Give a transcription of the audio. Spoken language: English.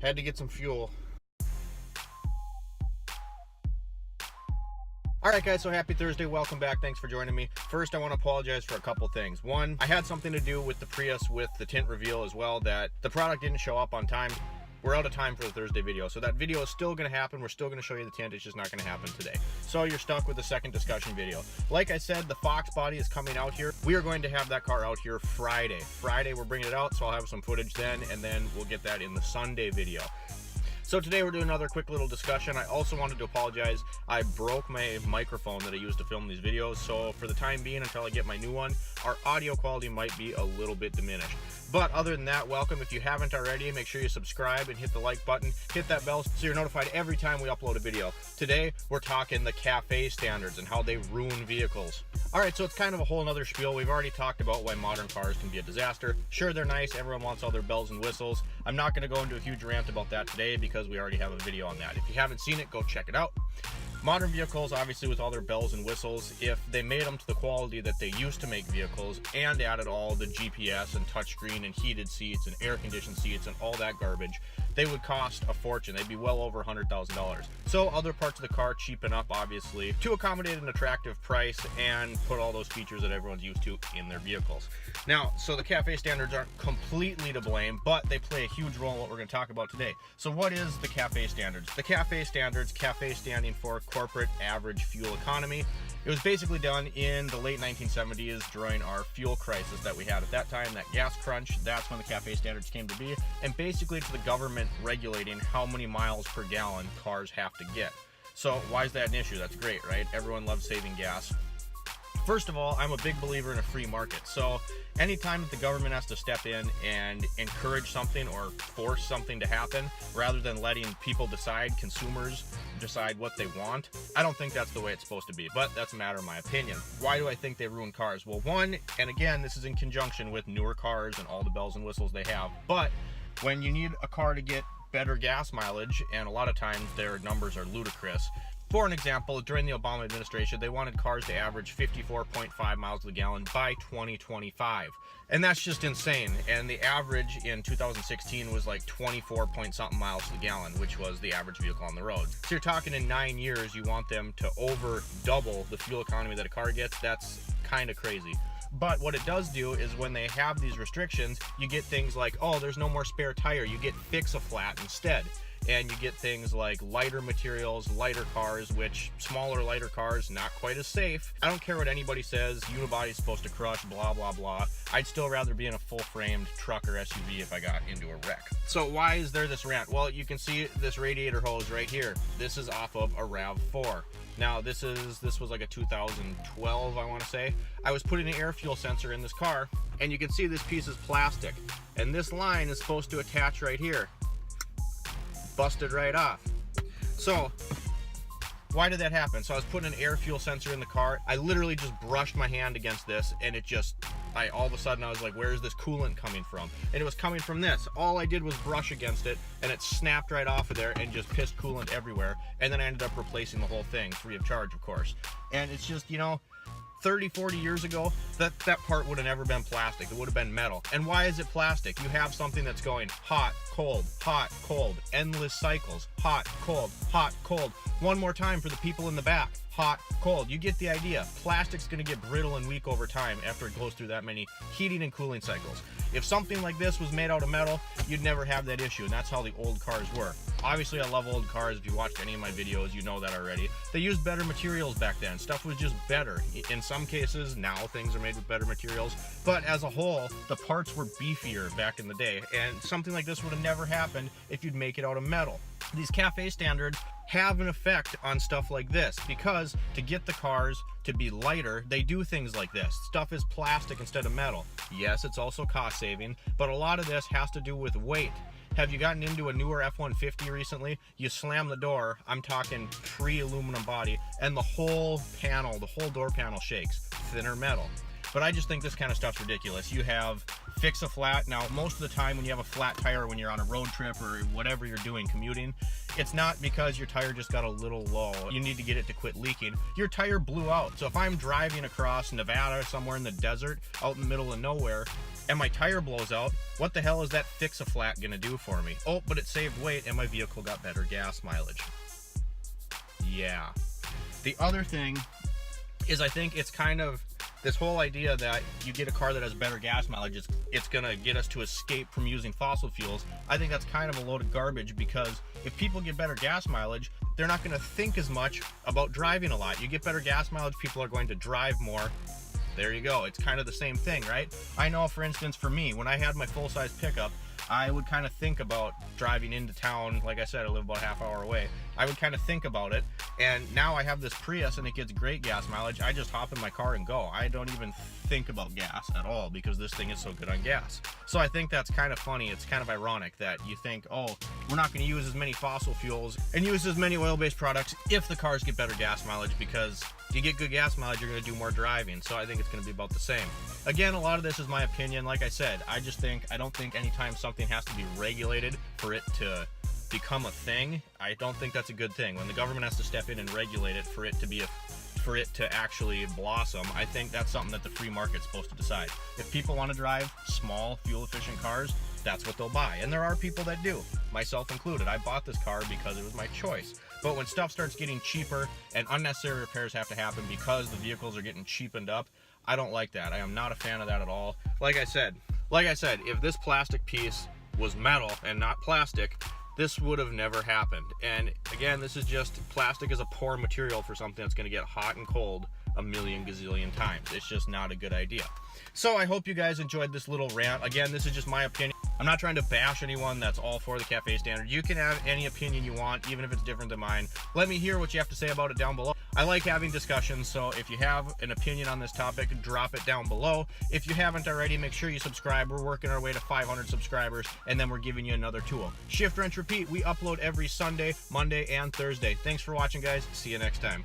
Had to get some fuel. Alright guys, so happy Thursday, welcome back, thanks for joining me. First, I want to apologize for a couple things. One, I had something to do with the Prius with the tint reveal as well, that the product didn't show up on time. We're out of time for the Thursday video, so that video is still going to happen. We're still going to show you the tint, it's just not going to happen today. So you're stuck with the second discussion video. Like I said, the Fox body is coming out here. We are going to have that car out here Friday. Friday we're bringing it out, so I'll have some footage then, and then we'll get that in the Sunday video. So today we're doing another quick little discussion. I also wanted to apologize. I broke my microphone that I used to film these videos, so for the time being, until I get my new one, our audio quality might be a little bit diminished. But other than that, welcome. If you haven't already, make sure you subscribe and hit the like button, hit that bell so you're notified every time we upload a video. Today, we're talking the CAFE standards and how they ruin vehicles. Alright, so it's kind of a whole nother spiel. We've already talked about why modern cars can be a disaster. Sure, they're nice, everyone wants all their bells and whistles. I'm not going to go into a huge rant about that today because we already have a video on that. If you haven't seen it, go check it out. Modern vehicles, obviously with all their bells and whistles, if they made them to the quality that they used to make vehicles and added all the GPS and touchscreen and heated seats and air-conditioned seats and all that garbage, they would cost a fortune. They'd be well over $100,000. So other parts of the car cheapen up, obviously, to accommodate an attractive price and put all those features that everyone's used to in their vehicles. Now, so the CAFE standards aren't completely to blame, but they play a huge role in what we're going to talk about today. So what is the CAFE standards? The CAFE standards, CAFE standing for Corporate Average Fuel Economy. It was basically done in the late 1970s during our fuel crisis that we had at that time, that gas crunch. That's when the CAFE standards came to be, and basically it's the government regulating how many miles per gallon cars have to get. So why is that an issue? That's great, right? Everyone loves saving gas. First of all, I'm a big believer in a free market. So anytime that the government has to step in and encourage something or force something to happen, rather than letting people decide, consumers decide what they want, I don't think that's the way it's supposed to be, but that's a matter of my opinion. Why do I think they ruin cars? Well, one, and again, this is in conjunction with newer cars and all the bells and whistles they have, but when you need a car to get better gas mileage, and a lot of times their numbers are ludicrous. For an example, during the Obama administration, they wanted cars to average 54.5 miles to the gallon by 2025. And that's just insane. And the average in 2016 was like 24 point something miles to the gallon, which was the average vehicle on the road. So you're talking in 9 years, you want them to over double the fuel economy that a car gets. That's kind of crazy. But what it does do is when they have these restrictions, you get things like, oh, there's no more spare tire. You get Fix-A-Flat instead. And you get things like lighter materials, lighter cars, which smaller, lighter cars, not quite as safe. I don't care what anybody says, unibody's supposed to crush, blah, blah, blah. I'd still rather be in a full-framed truck or SUV if I got into a wreck. So why is there this rant? Well, you can see this radiator hose right here. This is off of a RAV4. Now, this was like a 2012, I want to say. I was putting an air fuel sensor in this car, and you can see this piece is plastic. And this line is supposed to attach right here. Busted right off. So why did that happen? So I was putting an air fuel sensor in the car. I literally just brushed my hand against this, and it just, all of a sudden I was like, where is this coolant coming from? And it was coming from this. All I did was brush against it, and it snapped right off of there and just pissed coolant everywhere. And then I ended up replacing the whole thing, free of charge, of course. And it's just, you know, 30, 40 years ago, that part would have never been plastic. It would have been metal. And why is it plastic? You have something that's going hot, cold, endless cycles, hot, cold, hot, cold. One more time for the people in the back. Hot, cold. You get the idea. Plastic's going to get brittle and weak over time after it goes through that many heating and cooling cycles. If something like this was made out of metal, you'd never have that issue, and that's how the old cars were. Obviously, I love old cars. If you watched any of my videos, you know that already. They used better materials back then. Stuff was just better. In some cases, now things are made with better materials, but as a whole, the parts were beefier back in the day, and something like this would have never happened if you'd make it out of metal. These CAFE standards have an effect on stuff like this, because to get the cars to be lighter, they do things like this. Stuff is plastic instead of metal. Yes, it's also cost saving, but a lot of this has to do with weight. Have you gotten into a newer F-150 recently? You slam the door, I'm talking pre-aluminum body, and the whole panel, the whole door panel shakes. Thinner metal. But I just think this kind of stuff's ridiculous. You have Fix-A-Flat. Now, most of the time when you have a flat tire when you're on a road trip or whatever you're doing, commuting, it's not because your tire just got a little low. You need to get it to quit leaking. Your tire blew out. So if I'm driving across Nevada, somewhere in the desert, out in the middle of nowhere, and my tire blows out, what the hell is that Fix-A-Flat gonna do for me? Oh, but it saved weight and my vehicle got better gas mileage. Yeah. The other thing is, I think it's kind of this whole idea that you get a car that has better gas mileage, it's gonna get us to escape from using fossil fuels. I think that's kind of a load of garbage, because if people get better gas mileage, they're not gonna think as much about driving a lot. You get better gas mileage, people are going to drive more. There you go. It's kind of the same thing, right? I know, for instance, for me, when I had my full-size pickup, I would kind of think about driving into town. Like I said, I live about a half hour away. I would kind of think about it, and now I have this Prius and it gets great gas mileage. I just hop in my car and go. I don't even think about gas at all, because this thing is so good on gas. So I think that's kind of funny. It's kind of ironic that you think, oh, we're not going to use as many fossil fuels and use as many oil-based products if the cars get better gas mileage, because you get good gas mileage, you're going to do more driving. So I think it's going to be about the same. Again, a lot of this is my opinion. Like I said, I don't think anytime something has to be regulated for it to become a thing, I don't think that's a good thing. When the government has to step in and regulate it for it to actually blossom, I think that's something that the free market's supposed to decide. If people want to drive small, fuel-efficient cars, that's what they'll buy. And there are people that do, myself included. I bought this car because it was my choice. But when stuff starts getting cheaper and unnecessary repairs have to happen because the vehicles are getting cheapened up, I don't like that. I am not a fan of that at all. Like I said, if this plastic piece was metal and not plastic, this would have never happened. And again, this is just, plastic is a poor material for something that's going to get hot and cold a million gazillion times. It's just not a good idea. So I hope you guys enjoyed this little rant. Again, this is just my opinion. I'm not trying to bash anyone that's all for the CAFE standard. You can have any opinion you want, even if it's different than mine. Let me hear what you have to say about it down below. I like having discussions, so if you have an opinion on this topic, drop it down below. If you haven't already, make sure you subscribe. We're working our way to 500 subscribers, and then we're giving you another tool. Shift, Wrench, Repeat. We upload every Sunday, Monday, and Thursday. Thanks for watching, guys. See you next time.